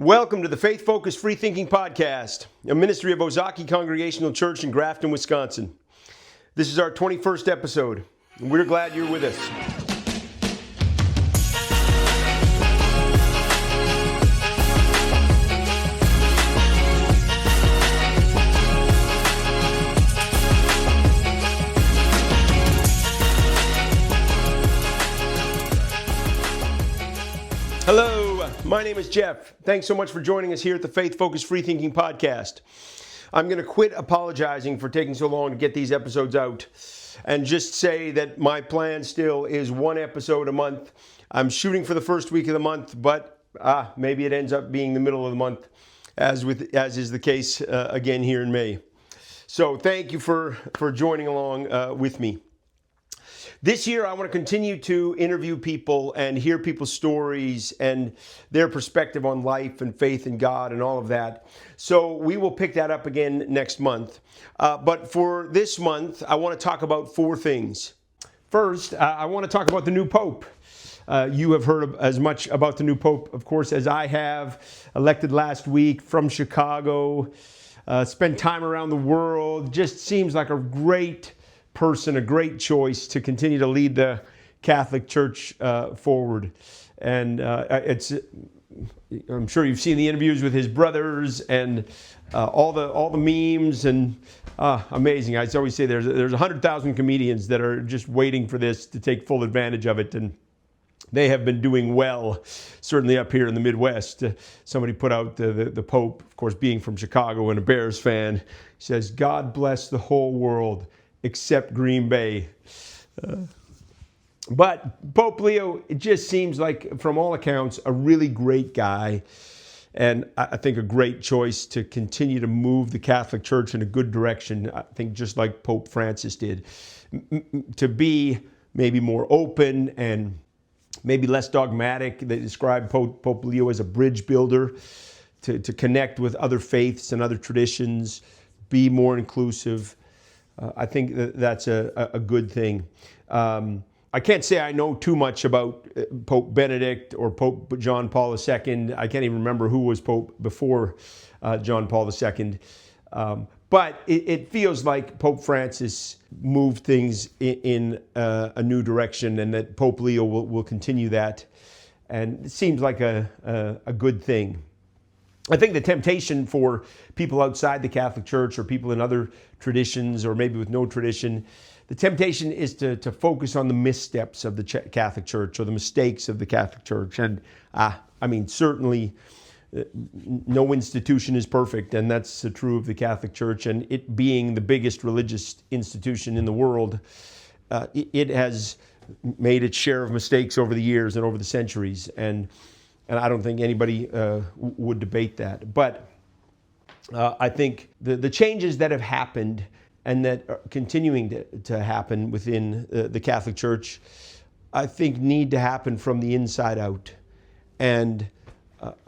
Welcome to the Faith Focused Free Thinking Podcast, a ministry of Ozaki Congregational Church in Grafton, Wisconsin. This is our 21st episode, and we're glad you're with us. Hello, my name is Jeff. Thanks so much for joining us here at the Faith Focused Free Thinking Podcast. I'm going to quit apologizing for taking so long to get these episodes out and just say that my plan still is one episode a month. I'm shooting for the first week of the month, but maybe it ends up being the middle of the month, as is the case again here in May. So thank you for joining along with me. This year, I want to continue to interview people and hear people's stories and their perspective on life and faith in God and all of that. So we will pick that up again next month. But for this month, I want to talk about four things. First, I want to talk about the new Pope. You have heard as much about the new Pope, of course, as I have. Elected last week from Chicago, spent time around the world. Just seems like a great person, a great choice to continue to lead the Catholic Church forward. And I'm sure you've seen the interviews with his brothers and all the memes and amazing. I always say there's 100,000 comedians that are just waiting for this to take full advantage of it, and they have been doing well, certainly up here in the Midwest. Somebody put out the Pope, of course, being from Chicago and a Bears fan, says, "God bless the whole world except Green Bay." But Pope Leo, it just seems like, from all accounts, a really great guy, and I think a great choice to continue to move the Catholic Church in a good direction. I think just like Pope Francis did, to be maybe more open and maybe less dogmatic. They describe Pope Leo as a bridge builder to connect with other faiths and other traditions, be more inclusive. I think that's a good thing. I can't say I know too much about Pope Benedict or Pope John Paul II. I can't even remember who was Pope before John Paul II. But it feels like Pope Francis moved things in a new direction, and that Pope Leo will continue that. And it seems like a good thing. I think the temptation for people outside the Catholic Church or people in other traditions or maybe with no tradition, the temptation is to focus on the missteps of the Catholic Church or the mistakes of the Catholic Church. And certainly no institution is perfect, and that's true of the Catholic Church. And it being the biggest religious institution in the world, it has made its share of mistakes over the years and over the centuries. And I don't think anybody would debate that. But I think the changes that have happened and that are continuing to happen within the Catholic Church, I think need to happen from the inside out. And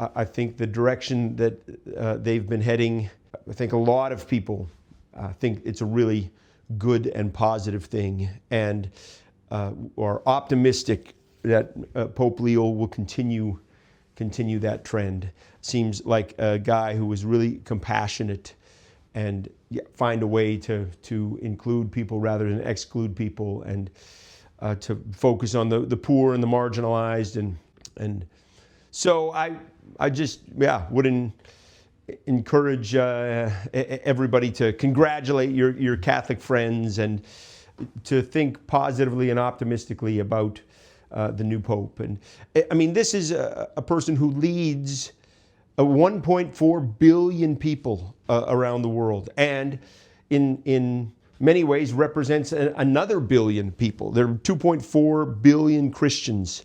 I think the direction that they've been heading, I think a lot of people think it's a really good and positive thing, and are optimistic that Pope Leo will continue that trend. Seems like a guy who was really compassionate and find a way to include people rather than exclude people, and to focus on the poor and the marginalized. And so I just would encourage everybody to congratulate your Catholic friends and to think positively and optimistically about the new Pope. And I mean, this is a person who leads 1.4 billion people around the world, and in many ways represents another billion people. There are 2.4 billion Christians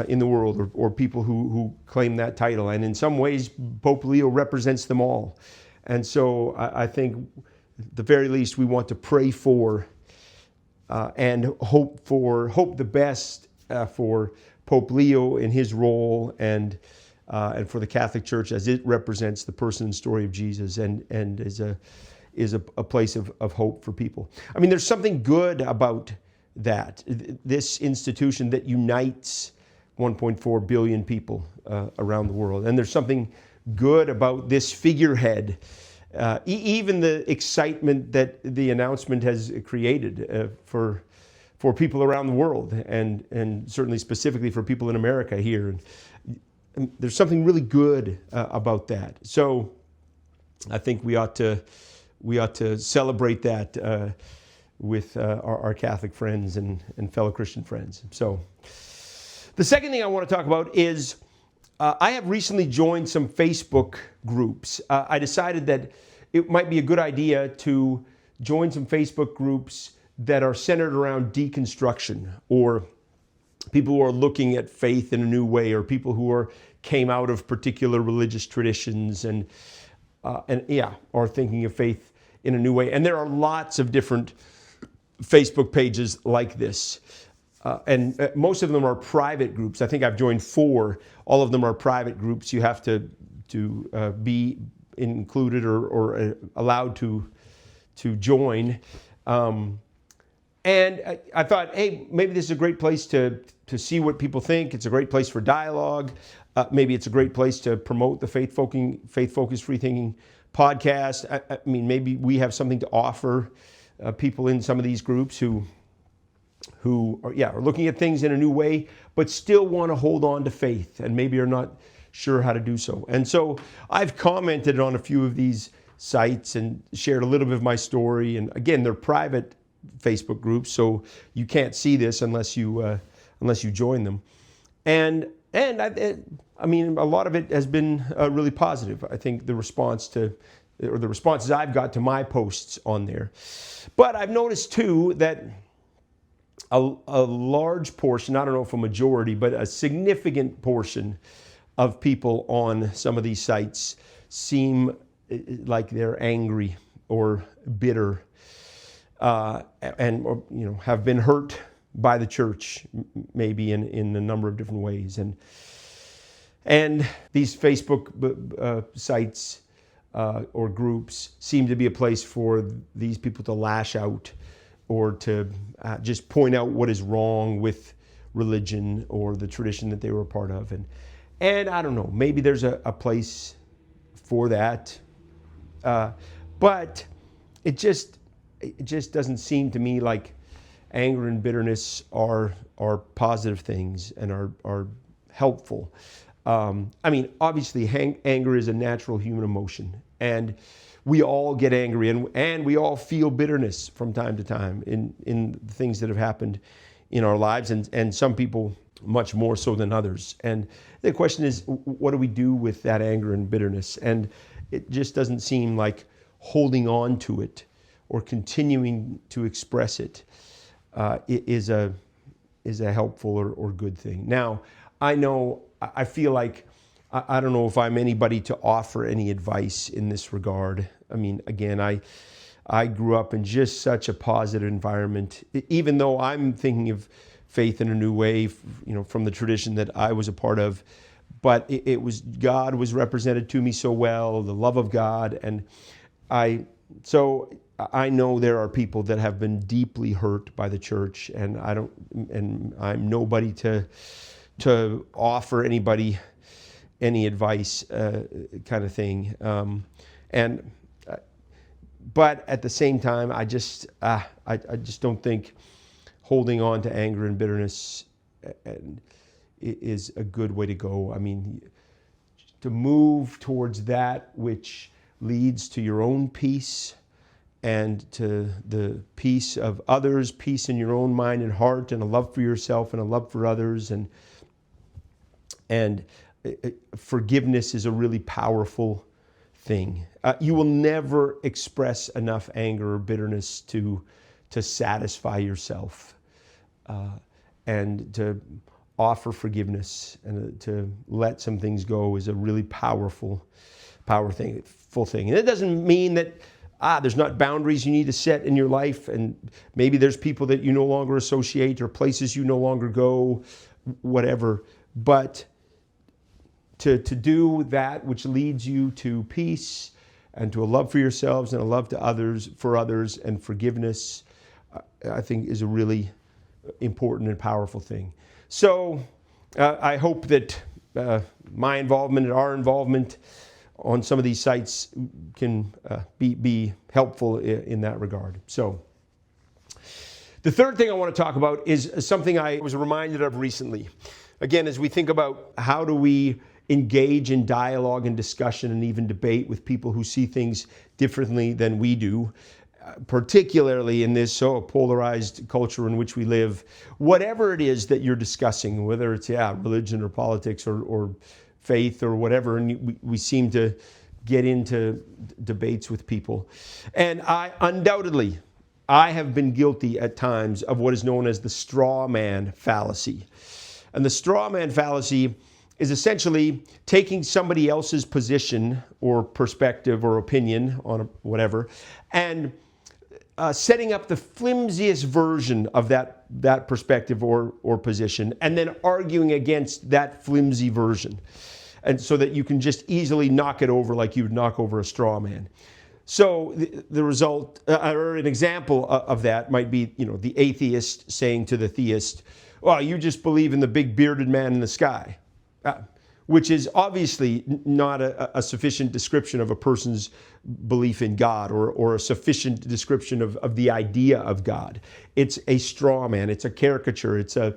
in the world, or people who claim that title. And in some ways, Pope Leo represents them all. And so I think, at the very least, we want to pray for and hope the best for Pope Leo in his role, and for the Catholic Church as it represents the person and story of Jesus, and is a place of hope for people. I mean, there's something good about that. This institution that unites 1.4 billion people around the world. And there's something good about this figurehead. Even the excitement that the announcement has created for people around the world, and certainly specifically for people in America here. And there's something really good about that. So I think we ought to celebrate that with our Catholic friends and fellow Christian friends. So the second thing I want to talk about is I have recently joined some Facebook groups. I decided that it might be a good idea to join some Facebook groups that are centered around deconstruction, or people who are looking at faith in a new way, or people who came out of particular religious traditions and are thinking of faith in a new way. And there are lots of different Facebook pages like this. And most of them are private groups. I think I've joined 4. All of them are private groups. You have to be included or allowed to join. And I thought, hey, maybe this is a great place to see what people think. It's a great place for dialogue. Maybe it's a great place to promote the Faith Focused Free Thinking podcast. I mean, maybe we have something to offer people in some of these groups who are looking at things in a new way, but still want to hold on to faith and maybe are not sure how to do so. And so I've commented on a few of these sites and shared a little bit of my story. And again, they're private Facebook groups, so you can't see this unless you join them. And I mean, a lot of it has been really positive. I think the responses I've got to my posts on there. But I've noticed too that a large portion, I don't know if a majority, but a significant portion of people on some of these sites seem like they're angry or bitter, and have been hurt by the church, maybe in a number of different ways. And these Facebook sites or groups seem to be a place for these people to lash out or to just point out what is wrong with religion or the tradition that they were a part of. And I don't know, maybe there's a place for that. But it just doesn't seem to me like anger and bitterness are positive things and are helpful. I mean, obviously, anger is a natural human emotion, and we all get angry, and we all feel bitterness from time to time in things that have happened in our lives, and some people much more so than others. And the question is, what do we do with that anger and bitterness? And it just doesn't seem like holding on to it or continuing to express it is a helpful or good thing. Now, I feel like I don't know if I'm anybody to offer any advice in this regard. I mean, again, I grew up in just such a positive environment, even though I'm thinking of faith in a new way, from the tradition that I was a part of. But it was, God was represented to me so well, the love of God. And so I know there are people that have been deeply hurt by the church, and I'm nobody to offer anybody any advice, kind of thing. But at the same time, I just don't think holding on to anger and bitterness is a good way to go. I mean, to move towards that which leads to your own peace and to the peace of others, peace in your own mind and heart, and a love for yourself and a love for others, and forgiveness is a really powerful thing. You will never express enough anger or bitterness to satisfy yourself, and to offer forgiveness and to let some things go is a really powerful thing. And it doesn't mean that there's not boundaries you need to set in your life, and maybe there's people that you no longer associate or places you no longer go, whatever. But to do that which leads you to peace and to a love for yourselves and a love for others and forgiveness, I think is a really important and powerful thing. So I hope that my involvement and our involvement on some of these sites can be helpful in that regard. So the third thing I want to talk about is something I was reminded of recently. Again, as we think about how do we engage in dialogue and discussion and even debate with people who see things differently than we do, particularly in this so polarized culture in which we live, whatever it is that you're discussing, whether it's religion or politics or faith or whatever, and we seem to get into debates with people. And I have been guilty at times of what is known as the straw man fallacy. And the straw man fallacy is essentially taking somebody else's position or perspective or opinion on whatever and setting up the flimsiest version of that perspective or position, and then arguing against that flimsy version, and so that you can just easily knock it over like you would knock over a straw man. So the result, or an example of that might be, the atheist saying to the theist, "Well, you just believe in the big bearded man in the sky," which is obviously not a sufficient description of a person's belief in God or a sufficient description of the idea of God. It's a straw man. It's a caricature. It's a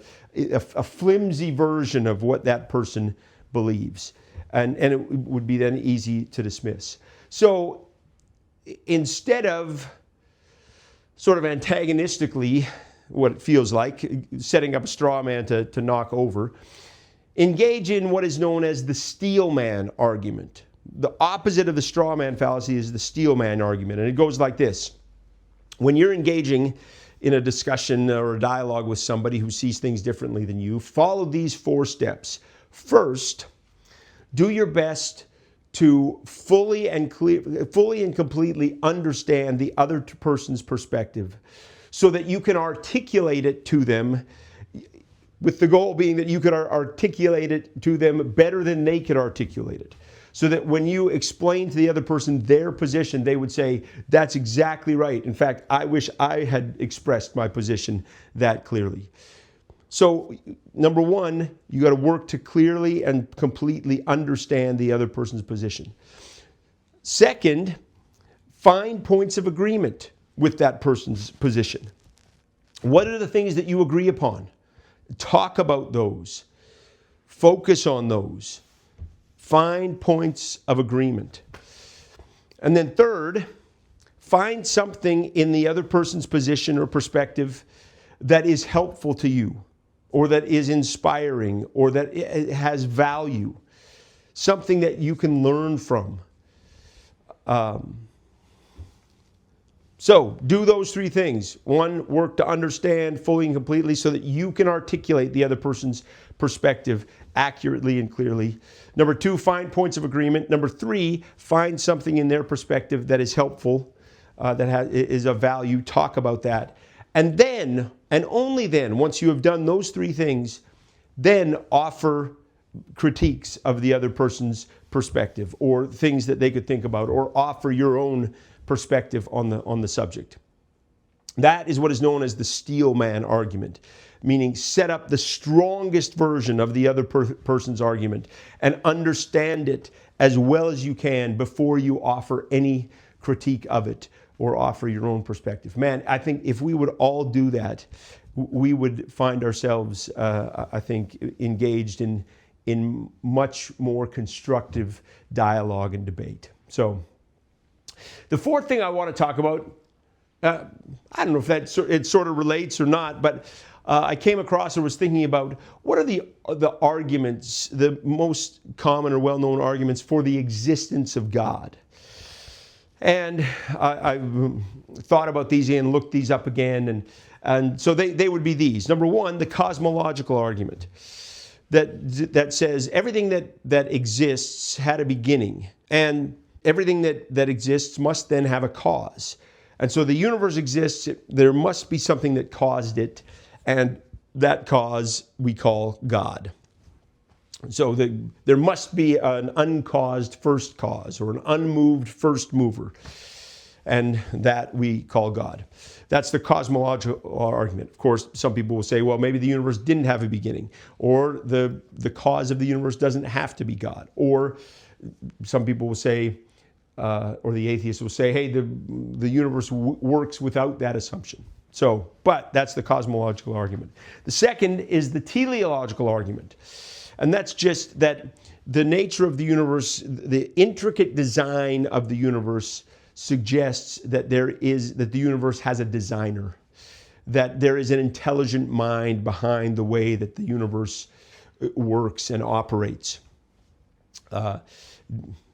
flimsy version of what that person believes. And it would be then easy to dismiss. So instead of sort of antagonistically, what it feels like, setting up a straw man to knock over, engage in what is known as the steel man argument. The opposite of the straw man fallacy is the steel man argument. And it goes like this. When you're engaging in a discussion or a dialogue with somebody who sees things differently than you, follow these 4 steps. First, do your best to fully and completely understand the other person's perspective so that you can articulate it to them, with the goal being that you could articulate it to them better than they could articulate it. So that when you explain to the other person their position, they would say, "That's exactly right. In fact, I wish I had expressed my position that clearly." So, number 1, you got to work to clearly and completely understand the other person's position. Second, find points of agreement with that person's position. What are the things that you agree upon? Talk about those. Focus on those. Find points of agreement. And then third, find something in the other person's position or perspective that is helpful to you, or that is inspiring, or that it has value. Something that you can learn from. So do those 3 things. 1, work to understand fully and completely so that you can articulate the other person's perspective accurately and clearly. Number 2, find points of agreement. Number 3, find something in their perspective that is helpful, is of value. Talk about that. And then, and only then, once you have done those 3 things, then offer critiques of the other person's perspective or things that they could think about, or offer your own perspective on the subject. That is what is known as the steel man argument, meaning set up the strongest version of the other person's argument and understand it as well as you can before you offer any critique of it or offer your own perspective. Man, I think if we would all do that, we would find ourselves, I think, engaged in much more constructive dialogue and debate. So, the 4th thing I want to talk about, I don't know if it sort of relates or not, but I came across or was thinking about what are the arguments, the most common or well-known arguments for the existence of God. And I've thought about these and looked these up again, and so they would be these. Number 1, the cosmological argument that says everything that exists had a beginning, and everything that exists must then have a cause. And so the universe exists, there must be something that caused it, and that cause we call God. So there must be an uncaused first cause or an unmoved first mover. and that we call God. That's the cosmological argument. Of course, some people will say, well, maybe the universe didn't have a beginning, or the cause of the universe doesn't have to be God. Or some people will say, or the atheists will say, hey, the universe works without that assumption. So, but that's the cosmological argument. The second is the teleological argument. And that's just that the nature of the universe, the intricate design of the universe suggests that that the universe has a designer, that there is an intelligent mind behind the way that the universe works and operates.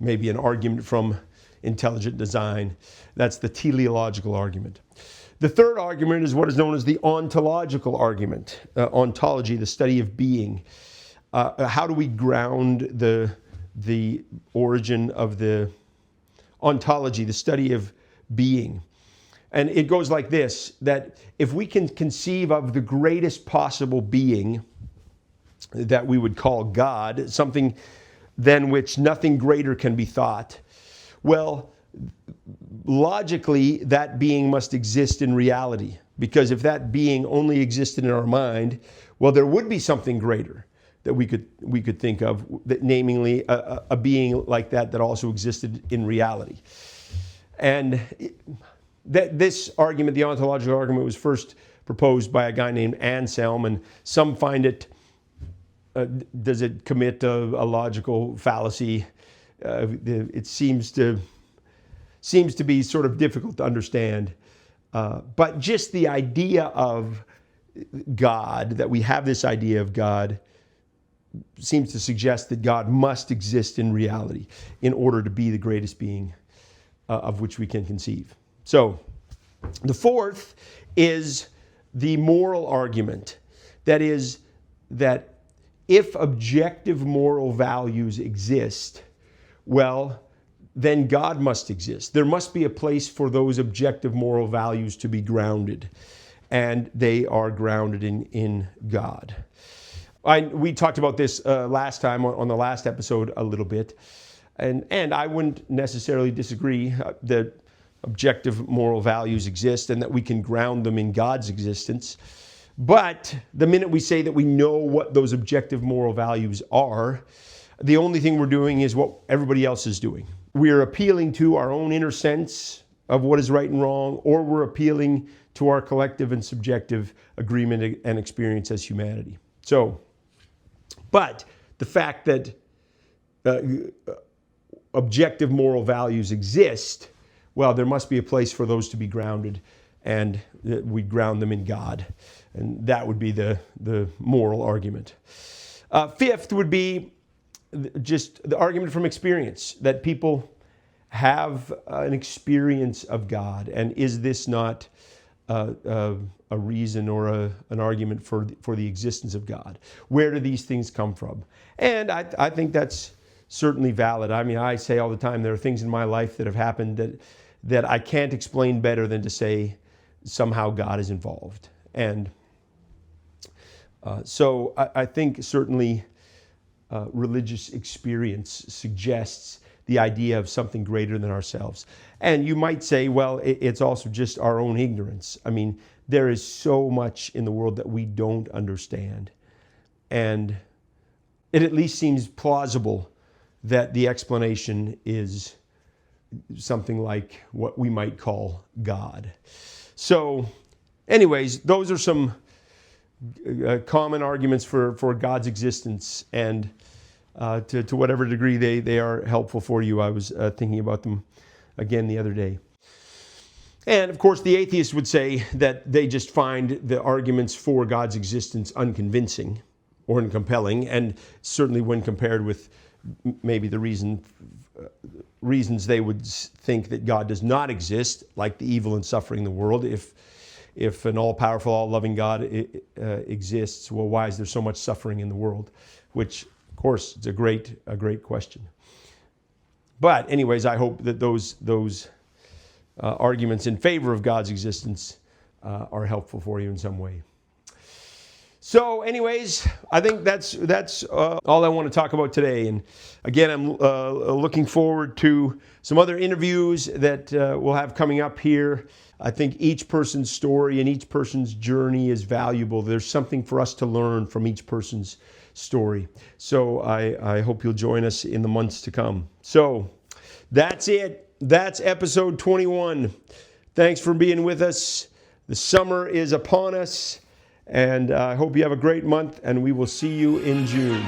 Maybe an argument from intelligent design. That's the teleological argument. The third argument is what is known as the ontological argument. Ontology, the study of being. How do we ground the origin of the ontology, the study of being? And it goes like this, that if we can conceive of the greatest possible being that we would call God, something than which nothing greater can be thought, well, logically, that being must exist in reality. Because if that being only existed in our mind, well, there would be something greater that we could think of, that namely a being like that also existed in reality. And this argument, the ontological argument, was first proposed by a guy named Anselm, and some find it, does it commit a logical fallacy? It seems to be sort of difficult to understand. But just the idea of God, that we have this idea of God, seems to suggest that God must exist in reality in order to be the greatest being of which we can conceive. So the fourth is the moral argument. That is, that if objective moral values exist, well, then God must exist. There must be a place for those objective moral values to be grounded, and they are grounded in God. We talked about this last time on the last episode a little bit, and I wouldn't necessarily disagree that objective moral values exist and that we can ground them in God's existence. But the minute we say that we know what those objective moral values are, the only thing we're doing is what everybody else is doing. We're appealing to our own inner sense of what is right and wrong, or we're appealing to our collective and subjective agreement and experience as humanity. So, but the fact that objective moral values exist, well, there must be a place for those to be grounded, and we ground them in God. And that would be the moral argument. Fifth would be just the argument from experience, that people have an experience of God. And is this not a reason or an argument for the existence of God? Where do these things come from? And I think that's certainly valid. I mean, I say all the time, there are things in my life that have happened that I can't explain better than to say somehow God is involved. And so I think certainly religious experience suggests the idea of something greater than ourselves. And you might say, well, it's also just our own ignorance. I mean, there is so much in the world that we don't understand. And it at least seems plausible that the explanation is something like what we might call God. So anyways, those are some common arguments for God's existence, and to whatever degree they are helpful for you. I was thinking about them again the other day. And of course, the atheist would say that they just find the arguments for God's existence unconvincing or uncompelling, and certainly when compared with maybe the reasons they would think that God does not exist, like the evil and suffering in the world. If an all-powerful, all-loving God exists, well, why is there so much suffering in the world? Which, of course, is a great question. But anyways, I hope that those arguments in favor of God's existence are helpful for you in some way. So anyways, I think that's all I want to talk about today. And again, I'm looking forward to some other interviews that we'll have coming up here. I think each person's story and each person's journey is valuable. There's something for us to learn from each person's story. So I hope you'll join us in the months to come. So that's it. That's episode 21. Thanks for being with us. The summer is upon us. And I hope you have a great month, and we will see you in June.